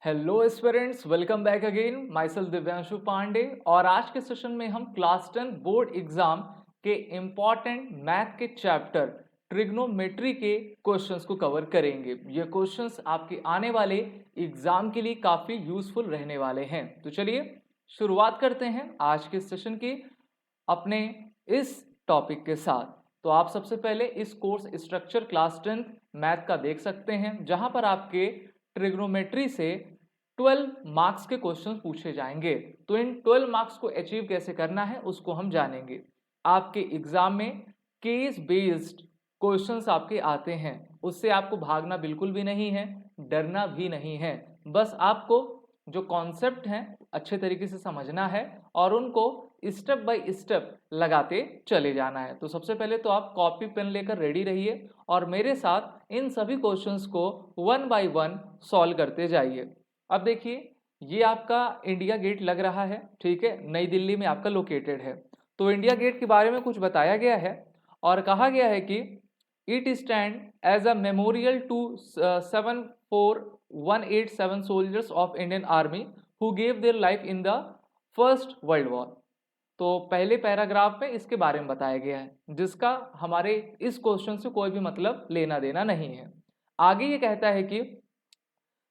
Hello aspirants, welcome back again. Myself Divyanshu Pandey. और आज के सेशन में हम क्लास 10 बोर्ड एग्जाम के इम्पॉर्टेंट मैथ के चैप्टर ट्रिग्नोमेट्री के क्वेश्चंस को कवर करेंगे। ये क्वेश्चंस आपके आने वाले एग्जाम के लिए काफ़ी यूजफुल रहने वाले हैं। तो चलिए शुरुआत करते हैं आज के सेशन की अपने इस टॉपिक के साथ। तो आप सबसे पहले इस कोर्स स्ट्रक्चर क्लास 10 मैथ का देख सकते हैं, जहां पर आपके ट्रिग्नोमेट्री से 12 मार्क्स के क्वेश्चन पूछे जाएंगे। तो इन 12 मार्क्स को अचीव कैसे करना है उसको हम जानेंगे। आपके एग्जाम में केस बेस्ड क्वेश्चंस आपके आते हैं, उससे आपको भागना बिल्कुल भी नहीं है, डरना भी नहीं है। बस आपको जो कॉन्सेप्ट हैं अच्छे तरीके से समझना है और उनको स्टेप बाय स्टेप लगाते चले जाना है। तो सबसे पहले तो आप कॉपी पेन लेकर रेडी रहिए और मेरे साथ इन सभी क्वेश्चंस को वन बाय वन सॉल्व करते जाइए। अब देखिए, ये आपका इंडिया गेट लग रहा है, ठीक है, नई दिल्ली में आपका लोकेटेड है। तो इंडिया गेट के बारे में कुछ बताया गया है और कहा गया है कि it stand as a memorial to 74187 soldiers of Indian army who gave their life in the first world war. तो पहले पैराग्राफ में इसके बारे में बताया गया है, जिसका हमारे इस क्वेश्चन से कोई भी मतलब लेना देना नहीं है। आगे ये कहता है कि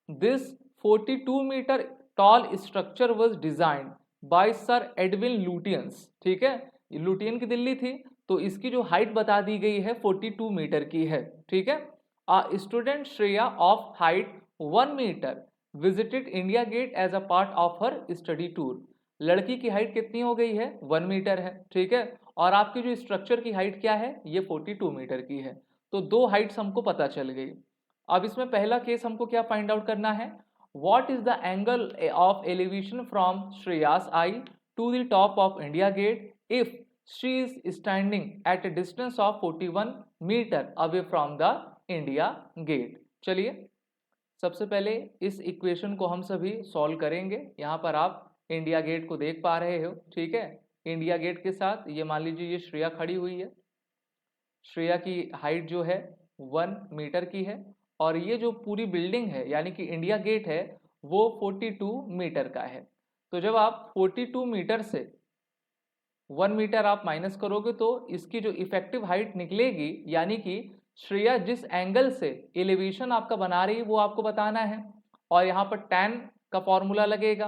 this 42 metre tall structure was designed by sir Edwin Lutyens. ठीक है, लुटियन की दिल्ली थी, तो इसकी जो हाइट बता दी गई है 42 मीटर की है। ठीक है, student Shreya of height 1 metre visited India Gate as a part of her study tour. लड़की की हाइट कितनी हो गई है? 1 मीटर है। ठीक है, और आपकी जो स्ट्रक्चर की हाइट क्या है? ये 42 मीटर की है। तो दो हाइट्स हमको पता चल गई। अब इसमें पहला केस हमको क्या फाइंड आउट करना है? What is the angle of elevation from Shreya's eye to the top of India Gate if she is standing at a distance of 41 metre away from the India Gate. चलिए सबसे पहले इस equation को हम सभी solve करेंगे। यहाँ पर आप इंडिया गेट को देख पा रहे हो, ठीक है। इंडिया गेट के साथ ये मान लीजिए ये श्रेया खड़ी हुई है। श्रेया की हाइट जो है 1 मीटर की है और ये जो पूरी बिल्डिंग है यानी कि इंडिया गेट है वो 42 मीटर का है। तो जब आप 42 मीटर से 1 मीटर आप माइनस करोगे तो इसकी जो इफेक्टिव हाइट निकलेगी, यानी कि श्रेया जिस एंगल से एलिवेशन आपका बना रही है वो आपको बताना है। और यहाँ पर tan का फॉर्मूला लगेगा,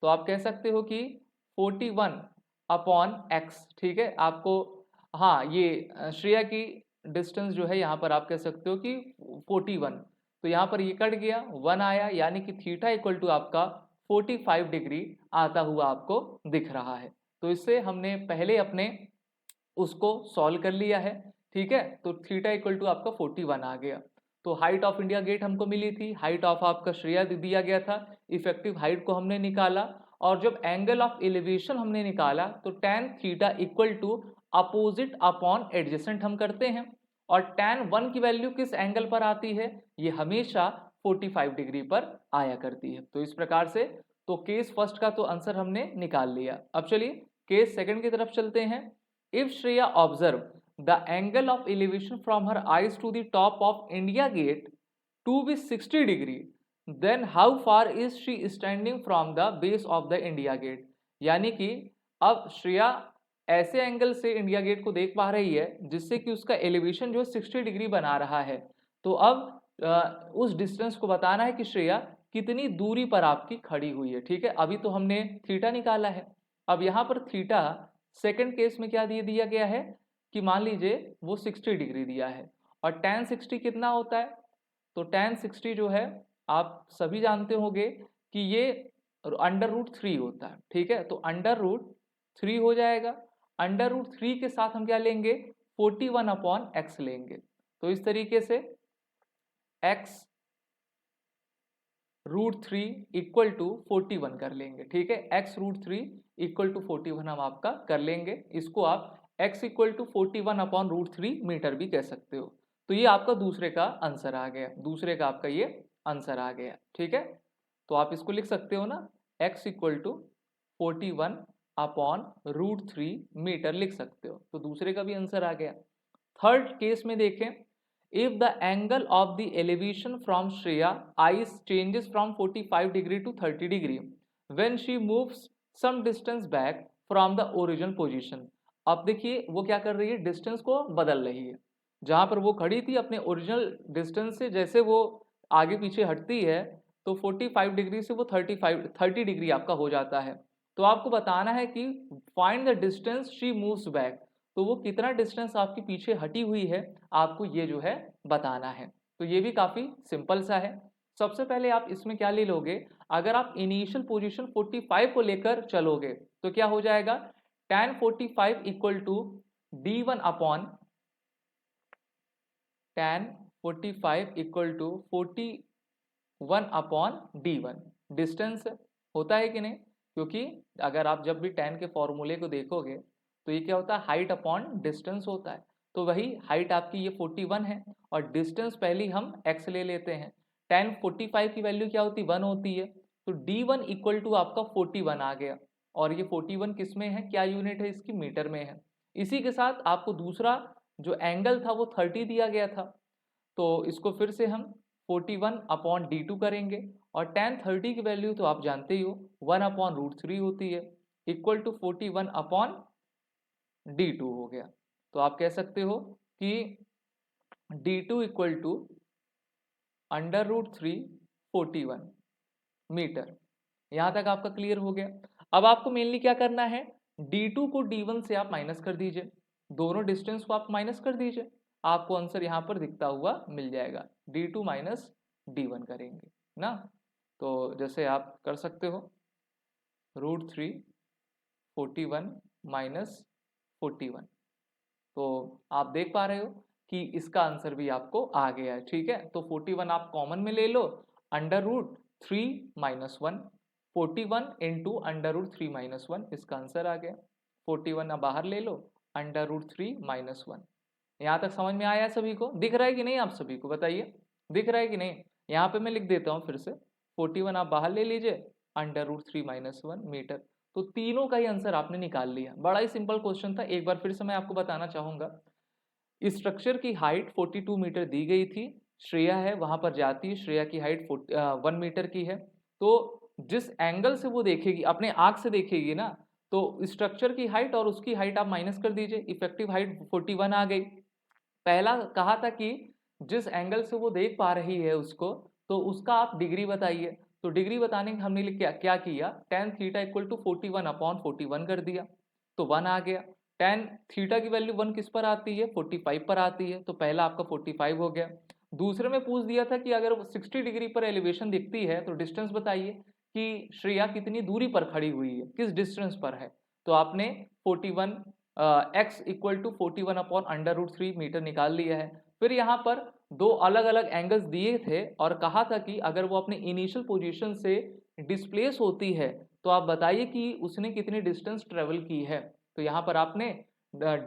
तो आप कह सकते हो कि 41 अपॉन x। ठीक है, आपको हाँ ये श्रेया की डिस्टेंस जो है यहाँ पर आप कह सकते हो कि 41। तो यहाँ पर ये कट गया, 1 आया, यानी कि थीटा इक्वल टू आपका 45 डिग्री आता हुआ आपको दिख रहा है। तो इससे हमने पहले अपने उसको सॉल्व कर लिया है। ठीक है, तो थीटा इक्वल टू आपका 41 आ गया। तो हाइट ऑफ इंडिया गेट हमको मिली थी, हाइट ऑफ आपका श्रेया दिया गया था, इफेक्टिव हाइट को हमने निकाला और जब एंगल ऑफ एलिवेशन हमने निकाला तो tan theta equal to opposite upon adjacent हम करते हैं। और tan 1 की वैल्यू किस एंगल पर आती है? ये हमेशा 45 डिग्री पर आया करती है। तो इस प्रकार से तो केस फर्स्ट का तो आंसर हमने निकाल लिया। अब चलिए केस सेकंड की तरफ चलते हैं। If Shreya observe the angle of elevation from her eyes to the top of India Gate to be 60 degree, then how far is she standing from the base of the India Gate. यानी कि अब श्रेया ऐसे angle से India gate को देख पा रही है जिससे कि उसका एलिवेशन जो है 60 डिग्री बना रहा है। तो अब उस डिस्टेंस को बताना है कि श्रेया कितनी दूरी पर आपकी खड़ी हुई है। ठीक है, अभी तो हमने थीटा निकाला है। अब यहाँ पर थीटा सेकंड केस में क्या दिया गया है कि मान लीजिए वो 60 डिग्री दिया है और tan 60 कितना होता है? तो tan 60 जो है आप सभी जानते होंगे कि ये √3 होता है। ठीक है, तो √3 हो जाएगा। √3 के साथ हम क्या लेंगे? 41 अपॉन x लेंगे। तो इस तरीके से x √3 इक्वल टू 41 कर लेंगे। ठीक है, x √3 इक्वल टू 41 हम आपका कर लेंगे। इसको आप x equal to 41 upon √3 metre भी कह सकते हो। तो ये आपका दूसरे का आंसर आ गया, दूसरे का आपका ये आंसर आ गया। ठीक है, तो आप इसको लिख सकते हो ना, x equal to 41 upon √3 metre लिख सकते हो। तो दूसरे का भी आंसर आ गया। थर्ड केस में देखें, if the angle of the elevation from Shreya eyes changes from 45 degree to 30 degree when she moves some distance back from the original position. अब देखिए वो क्या कर रही है, डिस्टेंस को बदल रही है। जहां पर वो खड़ी थी अपने ओरिजिनल डिस्टेंस से जैसे वो आगे पीछे हटती है तो 45 डिग्री से वो 30 डिग्री आपका हो जाता है। तो आपको बताना है कि find the distance she moves back, तो वो कितना डिस्टेंस आपके पीछे हटी हुई है आपको ये जो है बताना है। तो ये भी काफी सिंपल सा है। सबसे पहले आप इसमें क्या ले लोगे, अगर आप इनिशियल पोजीशन 45 को लेकर चलोगे तो क्या हो जाएगा, tan 45 equal to d1 upon tan 45 equal to 41 upon d1। Distance होता है कि नहीं, क्योंकि अगर आप जब भी tan के फॉर्मूले को देखोगे तो ये क्या होता है, हाइट अपॉन डिस्टेंस होता है। तो वही हाइट आपकी ये 41 है और डिस्टेंस पहले हम x ले लेते हैं। tan 45 की वैल्यू क्या होती है, 1 होती है। तो d1 इक्वल टू आपका 41 आ गया और ये 41 किस में है, क्या यूनिट है इसकी, मीटर में है। इसी के साथ आपको दूसरा जो एंगल था वो 30 दिया गया था, तो इसको फिर से हम 41 अपॉन d2 करेंगे और tan 30 की वैल्यू तो आप जानते ही हो 1 अपॉन रूट 3 होती है, इक्वल टू 41 अपॉन d2 हो गया। तो आप कह सकते हो कि d2 equal to under root 3 41 metre. यहां तक आपका क्लियर हो गया। अब आपको मेनली क्या करना है, d2 को d1 से आप माइनस कर दीजिए, दोनों डिस्टेंस को आप माइनस कर दीजिए, आपको आंसर यहां पर दिखता हुआ मिल जाएगा, d2 माइनस d1 करेंगे ना। तो जैसे आप कर सकते हो रूट 3 41 माइनस 41, तो आप देख पा रहे हो कि इसका आंसर भी आपको आ गया है। ठीक है, तो 41 आप कॉमन में ले लो, under root 3 minus 1, 41 into under root 3 minus 1, इसका आंसर आ गया। 41 आप बाहर ले लो, अंडर रूट 3 माइनस 1। यहाँ तक समझ में आया सभी को, दिख रहा है कि नहीं, आप सभी को बताइए दिख रहा है कि नहीं। यहाँ पे मैं लिख देता हूँ फिर से, 41 आप बाहर ले लीजिए, अंडर रूट 3 माइनस 1 मीटर। तो तीनों का ही आंसर आपने निकाल लिया। बड़ा ही सिंपल क्वेश्चन था, एक बार फिर से मैं आपको बताना चाहूंगा। इस स्ट्रक्चर की हाइट 42 मीटर दी गई थी, श्रेया है वहां पर जाती है, श्रेया की हाइट 1 मीटर की है। तो जिस एंगल से वो देखेगी, अपने आंख से देखेगी ना, तो स्ट्रक्चर की हाइट और उसकी हाइट आप माइनस कर दीजिए, इफेक्टिव हाइट 41 आ गई। पहला कहा था कि जिस एंगल से वो देख पा रही है उसको, तो उसका आप डिग्री बताइए। तो डिग्री बताने के हमने क्या किया, tan theta equal to 41 upon 41 कर दिया, तो 1 आ गया। tan थीटा की वैल्यू 1 किस पर आती है, 45 पर आती है, तो पहला आपका 45 हो गया। दूसरे में पूछ दिया था कि अगर 60 डिग्री पर एलिवेशन दिखती है तो डिस्टेंस बताइए कि श्रेया कितनी दूरी पर खड़ी हुई है, किस डिस्टेंस पर है। तो आपने 41 x equal to 41 upon under root 3 metre निकाल लिया है। फिर यहाँ पर दो अलग अलग एंगल्स दिए थे और कहा था कि अगर वो अपने इनिशियल पोजीशन से डिस्प्लेस होती है तो आप बताइए कि उसने कितनी डिस्टेंस ट्रेवल की है। तो यहाँ पर आपने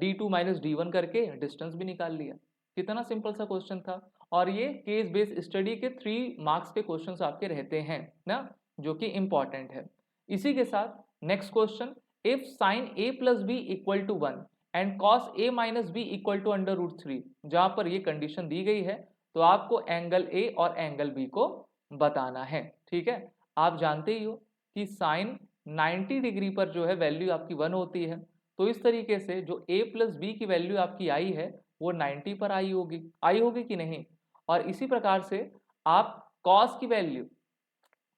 d2 माइनस d1 करके डिस्टेंस भी निकाल लिया। कितना सिंपल सा क्वेश्चन था, और ये केस बेस्ड स्टडी के 3 मार्क्स के क्वेश्चंस आपके रहते हैं ना, जो कि इंपॉर्टेंट है। इसी के साथ next question, if sine a plus B equal to 1 and cos a minus B equal to under root 3, जहां पर ये कंडीशन दी गई है तो आपको एंगल a और एंगल b को बताना है। ठीक है, आप जानते ही हो कि साइन 90 डिग्री पर जो है वैल्यू आपकी 1 होती है, तो इस तरीके से जो a प्लस बी की वैल्यू आपकी आई है वो 90 पर आई होगी कि नहीं। और इसी प्रकार से आप कॉस की value,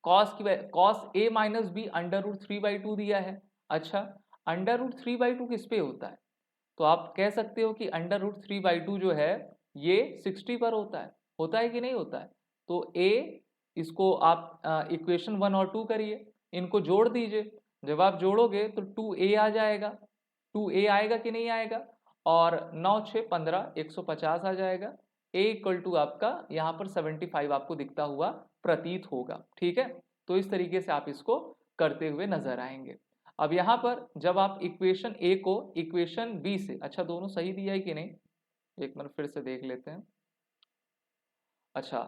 cos A minus B under root 3/2 दिया है। अच्छा, अंडर रूट 3/2 किस पे होता है, तो आप कह सकते हो कि अंडर रूट 3/2 जो है ये 60 पर होता है कि नहीं होता है। तो a, इसको आप इक्वेशन 1 और 2 करिए, इनको जोड़ दीजिए, जब आप जोड़ोगे तो 2a आ जाएगा, 2a आएगा कि नहीं आएगा, और 9 6 15 150 आ जाएगा। a इक्वल टू आपका यहाँ पर 75 आपको दिखता हुआ प्रतीत होगा। ठीक है, तो इस तरीके से आप इसको करते हुए नजर आएंगे। अब यहाँ पर जब आप इक्वेशन ए को इक्वेशन बी से, अच्छा दोनों सही दिया है कि नहीं, एक मिनट फिर से देख लेते हैं। अच्छा,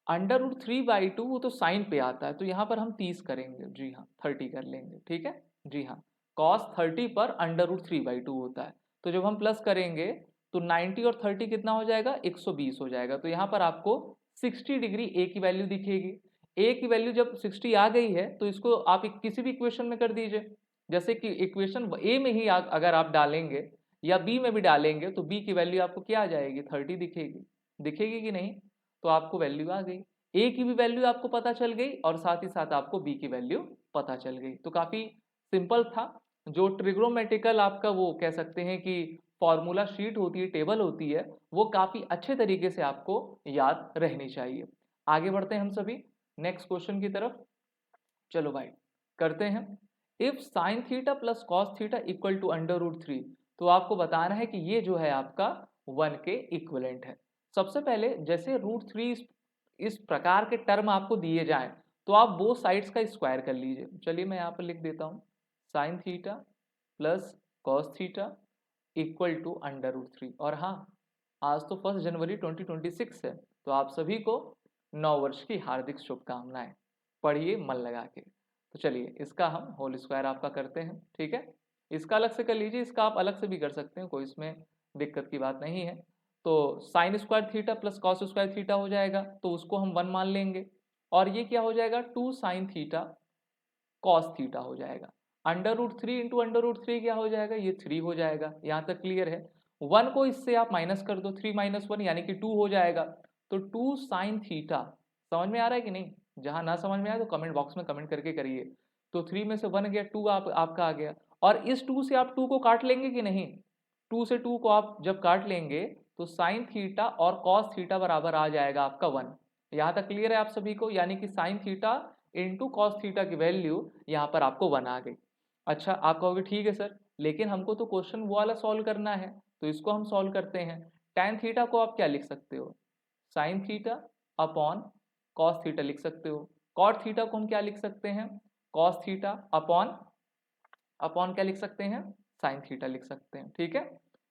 अंडर रूट 3/2 वो तो साइन पे आता है, तो यहाँ पर हम 30 करेंगे, जी हाँ 30 कर लेंगे। ठीक है, जी हाँ, कॉस 30 पर अंडर रूट 3/2 होता है, तो जब हम प्लस करेंगे तो 90 और 30 कितना हो जाएगा, 120 हो जाएगा। तो यहाँ पर आपको 60 डिग्री ए की वैल्यू दिखेगी। ए की वैल्यू जब 60 आ गई है तो इसको आप किसी भी इक्वेशन में कर दीजिए। जैसे कि इक्वेशन ए में ही अगर आप डालेंगे या बी में भी डालेंगे तो बी की वैल्यू आपको क्या आ जाएगी, 30 दिखेगी। दिखेगी कि नहीं, तो आपको वैल्यू आ गई। ए की भी वैल्यू आपको पता चल गई और साथ ही साथ आपको बी की वैल्यू पता चल गई। तो काफी सिंपल था। जो ट्रिग्नोमेट्रिकल आपका वो कह सकते हैं कि फॉर्मूला शीट होती है, टेबल होती है, वो काफी अच्छे तरीके से आपको याद रहनी चाहिए। आगे बढ़ते हैं हम सभी नेक्स्ट क्वेश्चन की तरफ। चलो भाई करते हैं। If sine theta plus cos theta equal to √3, तो आपको बताना है कि ये जो है आपका 1 के इक्विवेलेंट है। सबसे पहले जैसे √3 इस प्रकार के टर्म आपको दिए जाएं तो आप बोथ साइड्स का स्क्वायर कर लीजिए। चलिए मैं यहाँ पर लिख देता हूँ sine theta plus cos theta equal to √3। और हाँ, आज तो 1 जनवरी 2026 है, तो आप सभी को नव वर्ष की हार्दिक शुभकामनाएं। पढ़िए मन लगा के। तो चलिए इसका हम होल स्क्वायर आपका करते हैं, ठीक है। इसका अलग से कर लीजिए, इसका आप अलग से भी कर सकते हैं, कोई इसमें दिक्कत की बात नहीं है। तो sign square theta plus cos square theta हो जाएगा, तो उसको हम 1 मान लेंगे। और ये क्या हो जाएगा, 2 साइन थीटा कॉस थीटा हो जाएगा। √3 इंटू √3 क्या हो जाएगा, ये 3 हो जाएगा। यहाँ तक क्लियर है। 1 को इससे आप माइनस कर दो, 3 - 1 यानी कि 2 हो जाएगा। तो 2 साइन थीटा, समझ में आ रहा है कि नहीं? जहां ना समझ में आए तो कमेंट बॉक्स में कमेंट करके करिए। तो 3 में से 1 गया, 2 आपका आ गया। और इस 2 से आप 2 को काट लेंगे कि नहीं? 2 से 2 को आप जब काट लेंगे तो साइन थीटा और कॉस थीटा बराबर आ जाएगा आपका 1। यहाँ तक क्लियर है आप सभी को? यानी कि sine theta into cos theta की वैल्यू यहाँ पर आपको 1 आ गई। अच्छा, आप कहोगे ठीक है सर, लेकिन हमको तो क्वेश्चन वो वाला सॉल्व करना है, तो इसको हम सॉल्व करते हैं। tan थीटा को आप क्या लिख सकते हो, sine theta upon cos theta लिख सकते हो। कॉट थीटा को हम क्या लिख सकते हैं, कॉस थीटा अपॉन अपॉन क्या लिख सकते हैं, साइन थीटा लिख सकते हैं, ठीक है।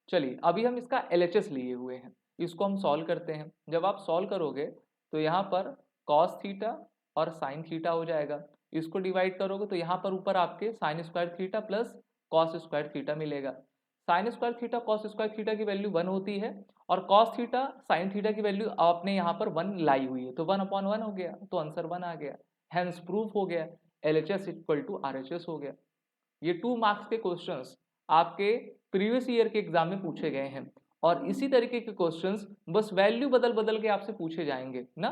चलिए अभी हम इसका LHS लिए हुए हैं, इसको हम सॉल्व करते हैं। जब आप सॉल्व करोगे तो यहाँ पर कॉस थीटा और साइन थीटा हो जाएगा। इसको डिवाइड करोगे तो यहाँ पर ऊपर आपके sine square theta plus cos square theta मिलेगा। Sine square theta cos square theta की वैल्यू 1 होती है और कॉस थीटा साइन थीटा की वैल्यू आपने यहाँ पर 1 लाई हुई है, तो 1/1 हो गया, तो आंसर 1 आ गया। हेंस प्रूफ हो गया, LHS इक्वल टू RHS हो गया। ये 2 मार्क्स के क्वेश्चंस आपके प्रीवियस ईयर के एग्जाम में पूछे गए हैं और इसी तरीके के क्वेश्चंस बस वैल्यू बदल बदल के आपसे पूछे जाएंगे ना।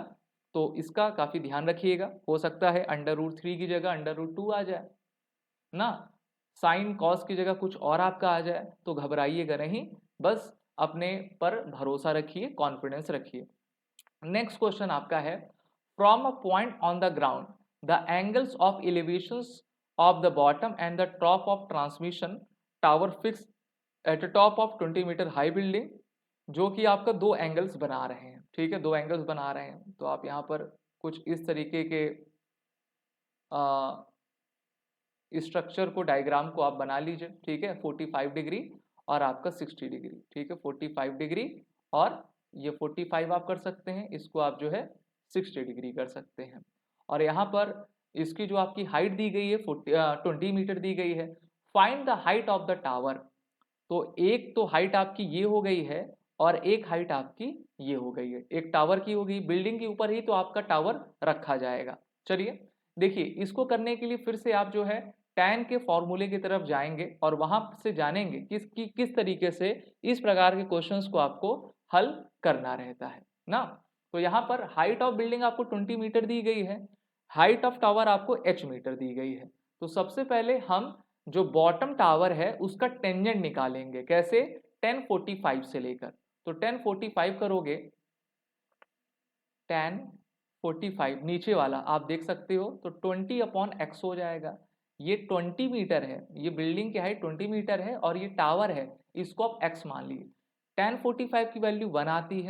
तो इसका काफी ध्यान रखिएगा, हो सकता है √3 की जगह √2 आ जाए ना, साइन कॉस की जगह कुछ और आपका आ जाए, तो घबराइएगा नहीं, बस अपने पर भरोसा रखिए, कॉन्फिडेंस रखिए। नेक्स्ट क्वेश्चन आपका है, from a point on the ground the angles of elevations of the bottom and the top of transmission tower fixed at the top of 20 metre high building, जो कि आपका 2 एंगल्स बना रहे हैं, ठीक है, 2 एंगल्स बना रहे हैं। तो आप यहाँ पर कुछ इस तरीके के स्ट्रक्चर को, डायग्राम को आप बना लीजिए, ठीक है। 45 डिग्री और आपका 60 डिग्री, ठीक है, 45 डिग्री और ये 45 आप कर सकते हैं, इसको आप जो है 60 डिग्री कर सकते हैं। और यहाँ पर इसकी जो आपकी हाइट दी गई है 20 मीटर दी गई है। Find the height of the tower, तो एक तो हाइट आपकी ये हो गई है और एक हाइट आपकी ये हो गई है। एक टावर की होगी, बिल्डिंग के ऊपर ही तो आपका टावर रखा जाएगा। चलिए देखिए, इसको करने के लिए फिर से आप जो है tan के फॉर्मूले की तरफ जाएंगे और वहां से जानेंगे किस तरीके से इस प्रकार के क्वेश्चंस को आपको हल करना रहता है ना। तो यहाँ पर हाइट ऑफ बिल्डिंग आपको 20 मीटर दी गई है, हाइट ऑफ टावर आपको h मीटर दी गई है। तो सबसे पहले हम जो बॉटम टावर है उसका टेंजेंट निकालेंगे, कैसे, tan 45 से लेकर। तो tan 45 करोगे, tan 45 नीचे वाला आप देख सकते हो, तो 20/x हो जाएगा। ये 20 मीटर है, ये बिल्डिंग की हाइट 20 मीटर है और ये टावर है, इसको आप x मान लीजिए। tan 45 की वैल्यू 1 आती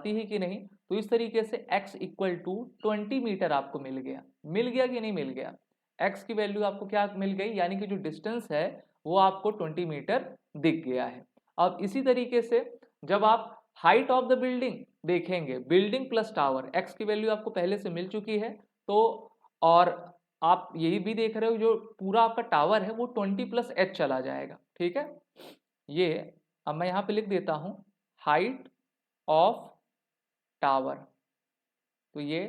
है कि नहीं? तो इस तरीके से x इक्वल टू 20 मीटर आपको मिल गया कि नहीं मिल गया? x की वैल्यू आपको क्या मिल गई, यानी कि जो डिस्टेंस है वो आपको 20 मीटर दिख गया है। अब इसी तरीके से जब आप हाइट ऑफ द बिल्डिंग देखेंगे, बिल्डिंग प्लस टावर, x की वैल्यू आपको पहले से मिल चुकी है, तो और आप यही भी देख रहे हो जो पूरा आपका टावर है वो 20 + h चला जाएगा, ठीक है। ये अब मैं यहाँ पे लिख देता हूँ हाइट ऑफ टावर। तो ये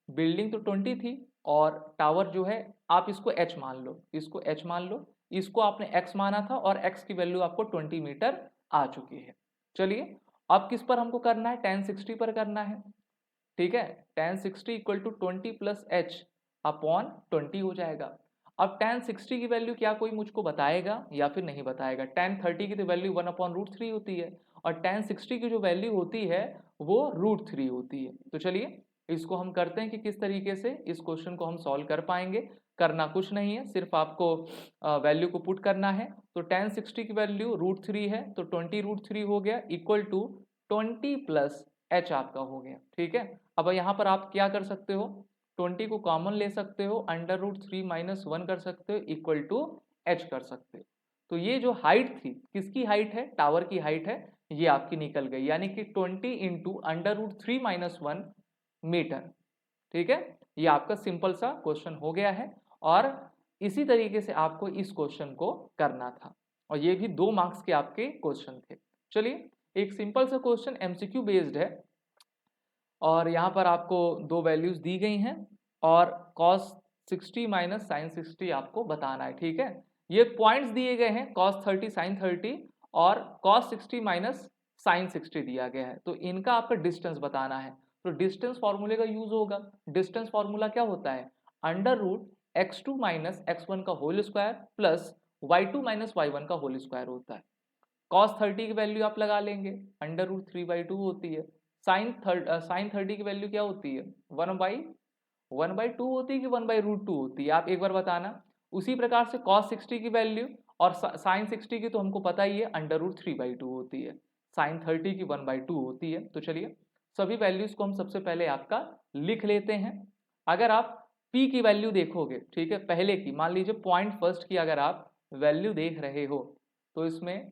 बिल्डिंग तो 20 थी और टावर जो है आप इसको h मान लो, इसको h मान लो, इसको आपने x माना था और x की वैल्यू आपको 20 मीटर आ चुकी है। चलिए अब किस पर हमको करना है, tan 60 पर करना है। ठीक है, tan 60 equal to 20 plus h upon 20 हो जाएगा। अब tan 60 की वैल्यू क्या कोई मुझको बताएगा या फिर नहीं बताएगा। tan 30 की तो वैल्यू 1/√3 होती है और tan 60 की जो वैल्यू होती है वो √3 होती है। तो चलिए इसको हम करते हैं कि किस तरीके से इस क्वेश्चन को हम सॉल्व कर पाएंगे। करना कुछ नहीं है, सिर्फ आपको वैल्यू को पुट करना है। तो tan 60 की वैल्यू √3 है तो 20√3 हो गया इक्वल टू 20 प्लस h आपका हो गया। ठीक है, अब यहाँ पर आप क्या कर सकते हो, 20 को कॉमन ले सकते हो, √3 माइनस 1 कर सकते हो इक्वल टू h कर सकते हो। तो ये जो हाइट थी, किसकी हाइट है, टावर की हाइट है, ये आपकी निकल गई, यानी कि 20 इंटू √3 माइनस 1 मीटर। ठीक है, ये आपका सिंपल सा क्वेश्चन हो गया है और इसी तरीके से आपको इस क्वेश्चन को करना था और ये भी 2 मार्क्स के आपके क्वेश्चन थे। चलिए एक सिंपल सा क्वेश्चन एमसीक्यू बेस्ड है और यहाँ पर आपको 2 वैल्यूज दी गई हैं और cos 60 माइनस sin 60 आपको बताना है। ठीक है, ये पॉइंट्स दिए गए हैं cos 30 sin 30 और cos 60 माइनस sin 60 दिया गया है, तो इनका आपका डिस्टेंस बताना है। तो डिस्टेंस फॉर्मूले का यूज होगा। डिस्टेंस फॉर्मूला क्या होता है, √x2 माइनस x1 का whole square plus y2 minus y1 का होल स्क्वायर होता है। cos 30 की वैल्यू आप लगा लेंगे, √3/2 होती है। sin 30 की वैल्यू क्या होती है, 1/2 होती है कि 1/√2 होती है, आप एक बार बताना। उसी प्रकार से cos 60 की वैल्यू और sin 60 की तो हमको पता ही है, √3/2 होती है। sin 30 की 1/2 होती है। तो चलिए सभी वैल्यूज को हम सबसे पहले आपका लिख लेते हैं। अगर आप p की वैल्यू देखोगे, ठीक है, पहले की मान लीजिए पॉइंट फर्स्ट की अगर आप वैल्यू देख रहे हो तो इसमें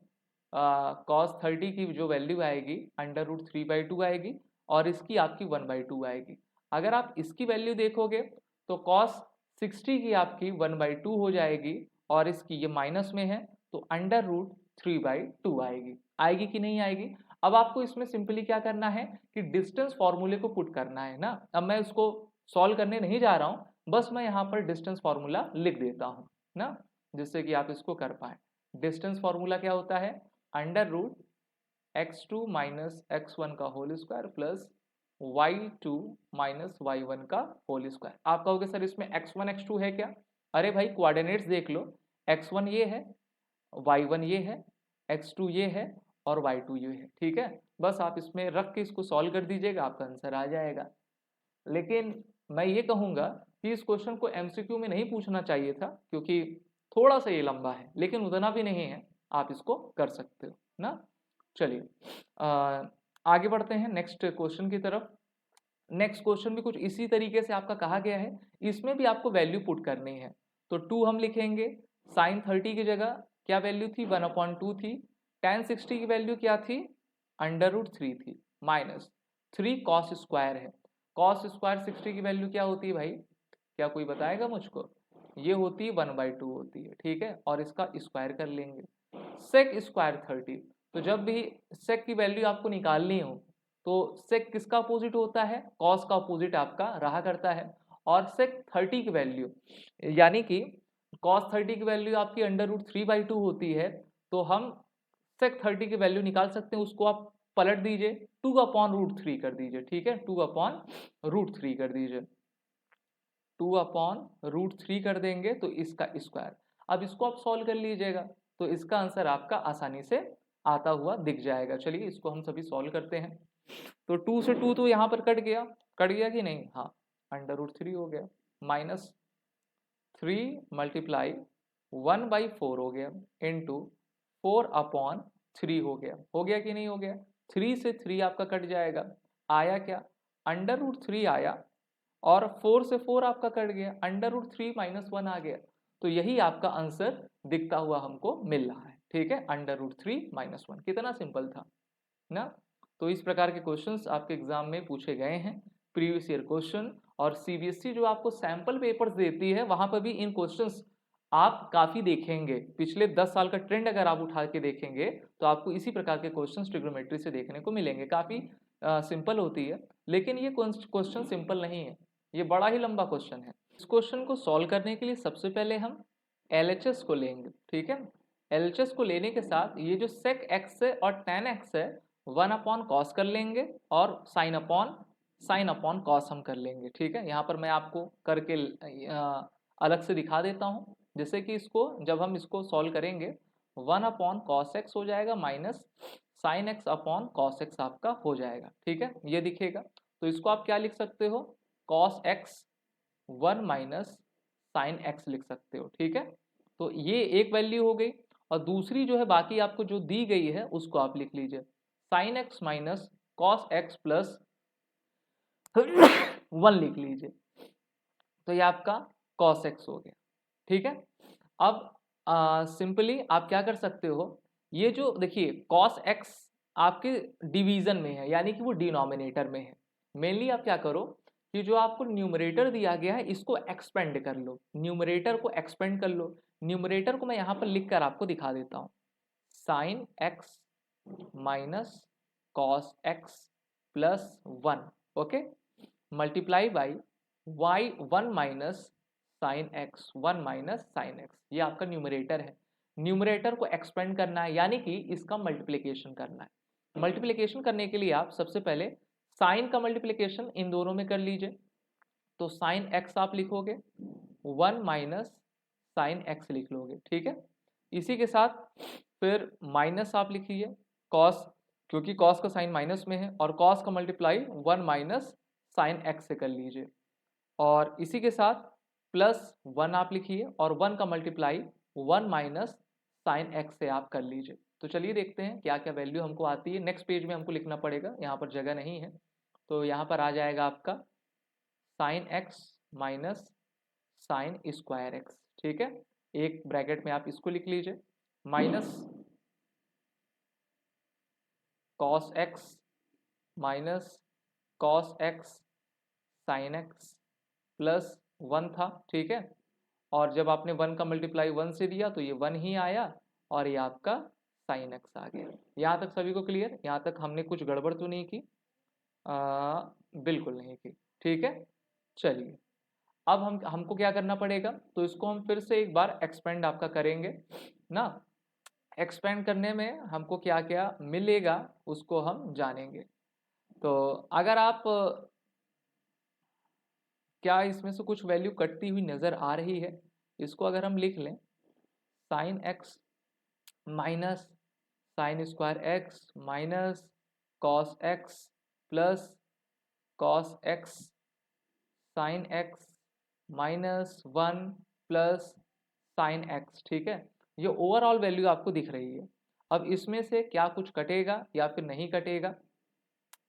cos 30 की जो वैल्यू आएगी √3/2 आएगी और इसकी आपकी 1/2 आएगी। अगर आप इसकी वैल्यू देखोगे तो cos 60 की आपकी 1/2 हो जाएगी और इसकी ये माइनस में है तो √3/2 आएगी। आएगी कि नहीं आएगी। अब आपको इसमें सिंपली क्या करना है कि डिस्टेंस फॉर्मूले को पुट करना है ना। अब मैं उसको सॉल्व करने नहीं जा रहा हूँ, बस मैं यहाँ पर डिस्टेंस फॉर्मूला लिख देता हूँ ना, जिससे कि आप इसको कर पाए। डिस्टेंस फॉर्मूला क्या होता है, √x2 माइनस x1 का whole square plus y2 minus y1 का होल स्क्वायर। आप कहोगे सर इसमें x1 x2 है क्या, अरे भाई कोऑर्डिनेट्स देख लो, x1 ये है, y1 ये है, x2 ये है और y2 ये है। ठीक है, बस आप इसमें रख के इसको सॉल्व कर दीजिएगा, आपका आंसर आ जाएगा। लेकिन मैं ये कहूँगा कि इस क्वेश्चन को एमसीक्यू में नहीं पूछना चाहिए था, क्योंकि थोड़ा सा ये लंबा है, लेकिन उतना भी नहीं है, आप इसको कर सकते हो ना। चलिए आगे बढ़ते हैं नेक्स्ट क्वेश्चन की तरफ। नेक्स्ट क्वेश्चन भी कुछ इसी तरीके से आपका कहा गया है, इसमें भी आपको वैल्यू पुट करनी है। तो 2 हम लिखेंगे, sin 30 की जगह क्या वैल्यू थी, 1/2 थी। tan 60 की वैल्यू क्या थी, √3 थी, माइनस 3 cos स्क्वायर है। cos स्क्वायर 60 की वैल्यू क्या होती है भाई, क्या कोई बताएगा मुझको, ये होती है 1/2 होती है। ठीक है, और इसका स्क्वायर कर लेंगे। sec स्क्वायर 30, तो जब भी sec की वैल्यू आपको निकालनी हो तो sec किसका अपोजिट होता है, cos का अपोजिट आपका रहा करता है। और sec 30 की वैल्यू यानी कि cos 30 की वैल्यू आपकी √3/2 होती है, तो हम sec 30 की वैल्यू निकाल सकते हैं, उसको आप पलट दीजिए, 2/√3 कर दीजिए। ठीक है, 2/√3 कर दीजिए, 2/√3 कर देंगे तो इसका स्क्वायर। अब इसको आप सॉल्व कर लीजिएगा तो इसका आंसर आपका आसानी से आता हुआ दिख जाएगा। चलिए इसको हम सभी सॉल्व करते हैं। तो 2 से 2 तो यहाँ पर कट गया कि नहीं, हाँ, √3 हो गया, माइनस 3 मल्टीप्लाई 1/4 हो गया इंटू 4/3 हो गया कि नहीं हो गया। 3 से 3 आपका कट जाएगा, आया क्या, √3 आया और 4 से 4 आपका कट गया, √3 माइनस 1 आ गया। तो यही आपका आंसर दिखता हुआ हमको मिल रहा है। ठीक है, √3 माइनस 1, कितना सिंपल था ना। तो इस प्रकार के क्वेश्चंस आपके एग्जाम में पूछे गए हैं, प्रीवियस ईयर क्वेश्चन। और सीबीएसई जो आपको सैंपल पेपर्स देती है वहां पर भी इन क्वेश्चंस आप काफ़ी देखेंगे, पिछले 10 साल का ट्रेंड अगर आप उठा के देखेंगे तो आपको इसी प्रकार के क्वेश्चंस ट्रिग्नोमेट्री से देखने को मिलेंगे। काफ़ी सिंपल होती है, लेकिन ये क्वेश्चन सिंपल नहीं है, ये बड़ा ही लंबा क्वेश्चन है। इस क्वेश्चन को सॉल्व करने के लिए सबसे पहले हम LHS को लेंगे, ठीक है। LHS को लेने के साथ ये जो sec x है और tan x है 1/cos कर लेंगे और sin अपॉन कॉस हम कर लेंगे, ठीक है। यहाँ पर मैं आपको करके अलग से दिखा देता हूँ, जैसे कि इसको जब हम इसको सॉल्व करेंगे 1/cos x हो जाएगा minus sin x upon cos x आपका हो जाएगा, ठीक है, ये दिखेगा। तो इसको आप क्या लिख सकते हो, cos x 1 minus sine x लिख सकते हो, ठीक है। तो ये एक वैल्यू हो गई, और दूसरी जो है बाकी आपको जो दी गई है उसको आप लिख लीजिए, sine x minus cos x plus 1 लिख लीजिए, तो ये आपका cos x हो गया, ठीक है। अब सिंपली आप क्या कर सकते हो, ये जो देखिए cos x आपके डिवीजन में है, यानी कि वो डिनोमिनेटर में है। मेनली आप क्या करो कि जो आपको न्यूमरेटर दिया गया है इसको एक्सपेंड कर लो, न्यूमरेटर को एक्सपेंड कर लो। न्यूमरेटर को मैं यहाँ पर लिख कर आपको दिखा देता हूँ, sine x minus cos x plus 1, okay, multiply by y1 minus sine x 1 minus sine x, ये आपका न्यूमरेटर है। न्यूमरेटर को एक्सपेंड करना है, यानी कि इसका मल्टीप्लिकेशन करना है। मल्टीप्लिकेशन करने के लिए आप सबसे पहले साइन का मल्टीप्लिकेशन इन दोनों में कर लीजिए, तो साइन x आप लिखोगे 1 माइनस साइन x लिख लोगे, ठीक है। इसी के साथ फिर माइनस आप लिखिए कॉस, क्योंकि कॉस का साइन माइनस में है, और कॉस का मल्टीप्लाई 1 माइनस साइन x से कर लीजिए, और इसी के साथ प्लस 1 आप लिखिए, और 1 का मल्टीप्लाई 1 माइनस साइन x से आप कर लीजिए। तो चलिए देखते हैं क्या क्या वैल्यू हमको आती है। नेक्स्ट पेज में हमको लिखना पड़ेगा, यहाँ पर जगह नहीं है, तो यहाँ पर आ जाएगा आपका sine x minus sine square x, ठीक है। एक ब्रैकेट में आप इसको लिख लीजिए, minus cos x minus cos x sine x plus 1 था, ठीक है। और जब आपने 1 का मल्टीप्लाई 1 से दिया तो ये 1 ही आया, और ये आपका साइन x आ गया। यहाँ तक सभी को क्लियर? यहाँ तक हमने कुछ गड़बड़ तो नहीं की? बिल्कुल नहीं की, ठीक है। चलिए अब हमको क्या करना पड़ेगा, तो इसको हम फिर से एक बार एक्सपेंड आपका करेंगे ना। एक्सपेंड करने में हमको क्या क्या मिलेगा उसको हम जानेंगे। तो अगर आप क्या इसमें से कुछ वैल्यू कटती हुई नज़र आ रही है, इसको अगर हम लिख लें, sine x minus sine square x minus cos x plus cos x sine x minus 1 plus sine x, ठीक है। ये ओवरऑल वैल्यू आपको दिख रही है। अब इसमें से क्या कुछ कटेगा या फिर नहीं कटेगा,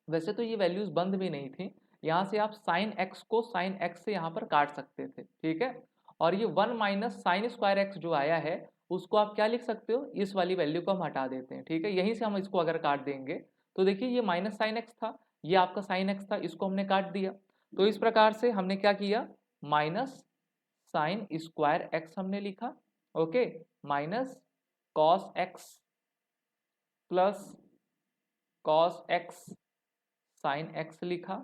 वैसे तो ये वैल्यूज बंद भी नहीं थी, यहाँ से आप साइन x को साइन x से यहाँ पर काट सकते थे, ठीक है। और ये 1 माइनस साइन स्क्वायर एक्स जो आया है उसको आप क्या लिख सकते हो, इस वाली वैल्यू को हम हटा देते हैं, ठीक है। यहीं से हम इसको अगर काट देंगे तो देखिए ये माइनस साइन एक्स था, ये आपका साइन एक्स था, इसको हमने काट दिया। तो इस प्रकार से हमने क्या किया, माइनस साइन स्क्वायर एक्स हमने लिखा, okay, minus cos x plus cos x sine x लिखा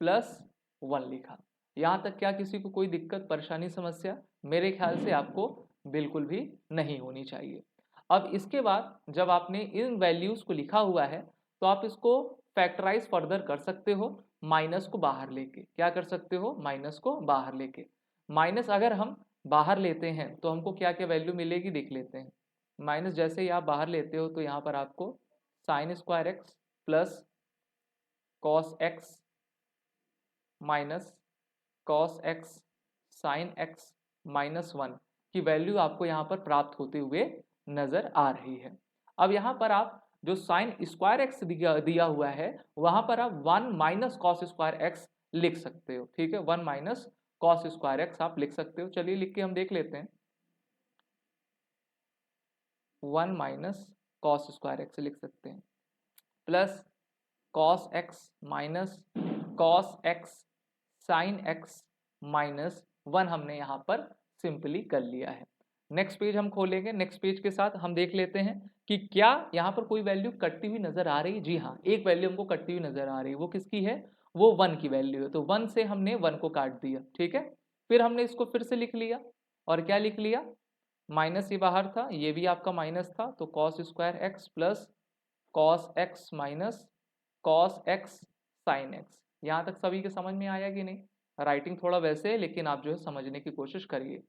प्लस 1 लिखा। यहाँ तक क्या किसी को कोई दिक्कत परेशानी समस्या? मेरे ख्याल से आपको बिल्कुल भी नहीं होनी चाहिए। अब इसके बाद जब आपने इन वैल्यूज को लिखा हुआ है तो आप इसको फैक्टराइज फर्दर कर सकते हो, माइनस को बाहर लेके। क्या कर सकते हो, माइनस को बाहर लेके। माइनस अगर हम बाहर लेते हैं तो हमको क्या क्या वैल्यू मिलेगी देख लेते हैं। माइनस जैसे ही आप बाहर लेते हो तो यहाँ पर आपको sine square x plus cos x minus cos x sine x minus 1 की वैल्यू आपको यहाँ पर प्राप्त होते हुए नजर आ रही है। अब यहाँ पर आप जो साइन स्क्वायर एक्स दिया हुआ है वहां पर आप 1 माइनस कॉस स्क्वायर एक्स लिख सकते हो, ठीक है। 1 माइनस कॉस स्क्वायर एक्स आप लिख सकते हो। चलिए लिख के हम देख लेते हैं, 1 माइनस कॉस स्क्वायर एक्स लिख सकते हैं, plus cos x minus cos x sine x minus 1 हमने यहाँ पर सिंपली कर लिया है। नेक्स्ट पेज हम खोलेंगे, नेक्स्ट पेज के साथ हम देख लेते हैं कि क्या यहाँ पर कोई वैल्यू कटती हुई नजर आ रही है। जी हाँ, एक वैल्यू हमको कटती हुई नजर आ रही है, वो किसकी है, वो 1 की वैल्यू है। तो 1 से हमने 1 को काट दिया, ठीक है। फिर हमने इसको फिर से लिख लिया, और क्या लिख लिया, माइनस ये बाहर था, ये भी आपका माइनस था, तो cos square x plus cos x minus cos x sine x. यहाँ तक सभी के समझ में आया कि नहीं? राइटिंग थोड़ा वैसे है, लेकिन आप जो है समझने की कोशिश करिए।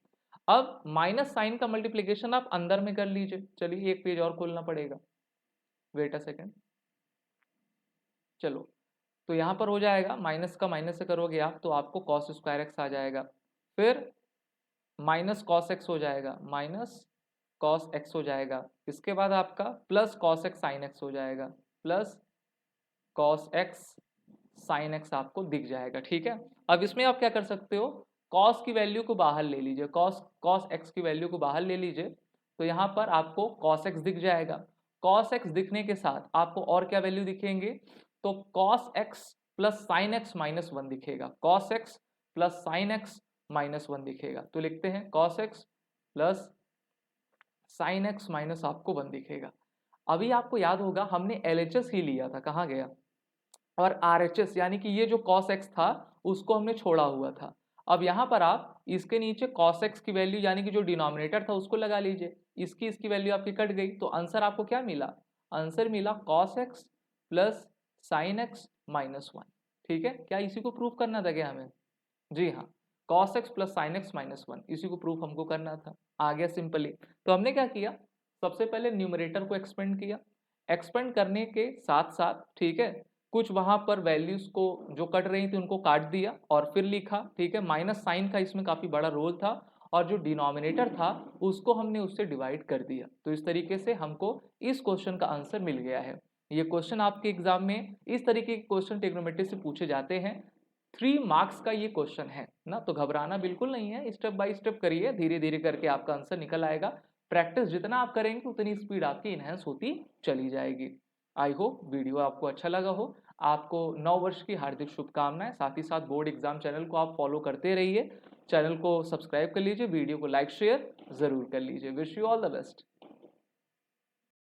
अब माइनस साइन का मल्टीप्लीकेशन आप अंदर में कर लीजिए। चलिए एक पेज और खोलना पड़ेगा, वेट अ सेकेंड। चलो, तो यहाँ पर हो जाएगा, माइनस का माइनस से करोगे आप तो आपको कॉस स्क्वायर एक्स आ जाएगा, फिर माइनस कॉस एक्स हो जाएगा, माइनस कॉस एक्स हो जाएगा, इसके बाद आपका plus cos x sine x हो जाएगा, plus cos x sine x आपको दिख जाएगा, ठीक है। अब इसमें आप क्या कर सकते हो, कॉस की वैल्यू को बाहर ले लीजिए, कॉस कॉस एक्स की वैल्यू को बाहर ले लीजिए, तो यहाँ पर आपको कॉस एक्स दिख जाएगा। कॉस एक्स दिखने के साथ आपको और क्या वैल्यू दिखेंगे, तो cos x plus sine x minus 1 दिखेगा, cos x plus sine x minus 1 दिखेगा। तो लिखते हैं cos x plus sine x minus आपको 1 दिखेगा। अभी आपको याद होगा हमने LHS ही लिया था, कहाँ गया, और RHS यानी कि ये जो cos x था उसको हमने छोड़ा हुआ था। अब यहाँ पर आप इसके नीचे cos x की वैल्यू यानी कि जो डिनोमिनेटर था उसको लगा लीजिए, इसकी वैल्यू आपकी कट गई, तो आंसर आपको क्या मिला, आंसर मिला cos x plus sine x minus 1, ठीक है। क्या इसी को प्रूफ करना था क्या हमें? जी हाँ, cos x plus sine x minus 1, इसी को प्रूफ हमको करना था। आ गया सिंपली। तो हमने क्या किया, सबसे पहले न्यूमरेटर को एक्सपेंड किया, एक्सपेंड करने के साथ साथ, ठीक है, कुछ वहां पर वैल्यूज को जो कट रही थी उनको काट दिया और फिर लिखा, ठीक है। माइनस साइन का इसमें काफी बड़ा रोल था, और जो डिनोमिनेटर था उसको हमने उससे डिवाइड कर दिया। तो इस तरीके से हमको इस क्वेश्चन का आंसर मिल गया है। ये क्वेश्चन आपके एग्जाम में इस तरीके के क्वेश्चन ट्रिग्नोमेट्री से पूछे जाते हैं। 3 मार्क्स का ये क्वेश्चन है ना, तो घबराना बिल्कुल नहीं है, स्टेप बाय स्टेप करिए, धीरे धीरे करके आपका आंसर निकल आएगा। प्रैक्टिस जितना आप करेंगे उतनी स्पीड आपकी इनहेंस होती चली जाएगी। आई होप वीडियो आपको अच्छा लगा हो। आपको नव वर्ष की हार्दिक शुभकामनाएं, साथ ही साथ बोर्ड एग्जाम चैनल को आप फॉलो करते रहिए, चैनल को सब्सक्राइब कर लीजिए, वीडियो को लाइक शेयर जरूर कर लीजिए। Wish you all the best.